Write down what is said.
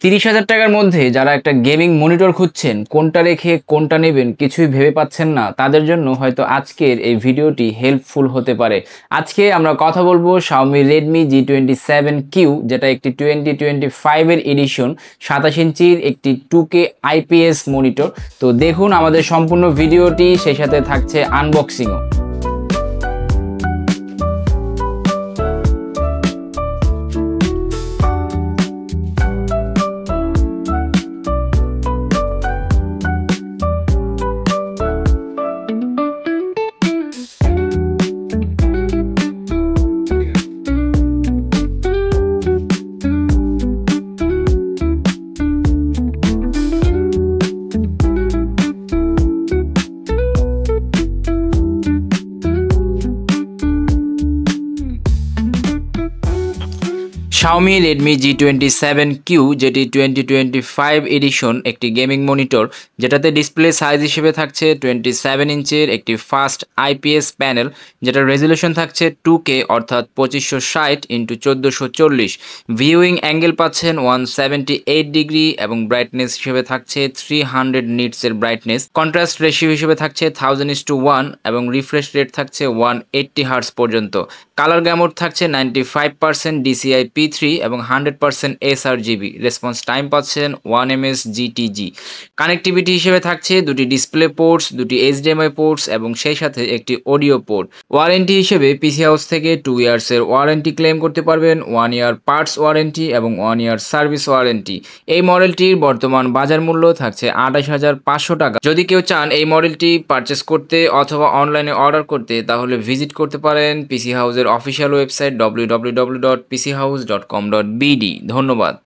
30,000 টাকার মধ্যে যারা একটা গেমিং মনিটর খুঁজছেন, কোনটা রেখে কোনটা নেবেন কিছুই ভেবে পাচ্ছেন না, তাদের জন্য হয়তো আজকের এই ভিডিওটি হেল্পফুল হতে পারে। আজকে আমরা কথা বলবো Xiaomi Redmi G27Q, যেটা একটি 2025 এর এডিশন 27 ইঞ্চির একটি 2K IPS মনিটর। তো দেখুন আমাদের সম্পূর্ণ ভিডিওটি, সেই সাথে থাকছে আনবক্সিংও। Xiaomi Redmi G27Q, যেটি 2025 এডিশন একটি গেমিং মনিটর, যেটাতে ডিসপ্লে সাইজ হিসেবে থাকছে 27 ইঞ্চের একটি ফাস্ট IPS প্যানেল, যেটার রেজুলেশন থাকছে 2K অর্থাৎ 2560x1440। ভিউইং অ্যাঙ্গেল পাচ্ছেন 178 ডিগ্রি এবং ব্রাইটনেস হিসেবে থাকছে 300 নিটসের ব্রাইটনেস। কন্ট্রাস্ট রেশিও হিসেবে থাকছে 1000:1 এবং রিফ্রেশ রেট থাকছে 180 হার্টজ পর্যন্ত। কালার গ্যামোড থাকছে 95% DCI P3 এবং 100% sRGB। রেসপন্স টাইম পাচ্ছেন 1 ms GTG। কানেক্টিভিটি হিসেবে থাকছে দুটি ডিসপ্লে পোর্টস, দুটি HDMI পোর্টস এবং সেই সাথে একটি অডিও পোর্ট। ওয়ারেন্টি হিসেবে পিসি হাউস থেকে 2 ইয়ার্সের ওয়ারেন্টি ক্লেম করতে পারবেন, 1 ইয়ার পার্টস ওয়ারেন্টি এবং 1 ইয়ার সার্ভিস ওয়ারেন্টি। এই মডেলটির বর্তমান বাজার মূল্য থাকছে 28,500 টাকা। যদি কেউ চান এই মডেলটি পারচেস করতে অথবা অনলাইনে অর্ডার করতে, তাহলে ভিজিট করতে পারেন পিসি হাউসের অফিসিয়াল ওয়েবসাইট www.pchouse.com.bd। ধন্যবাদ।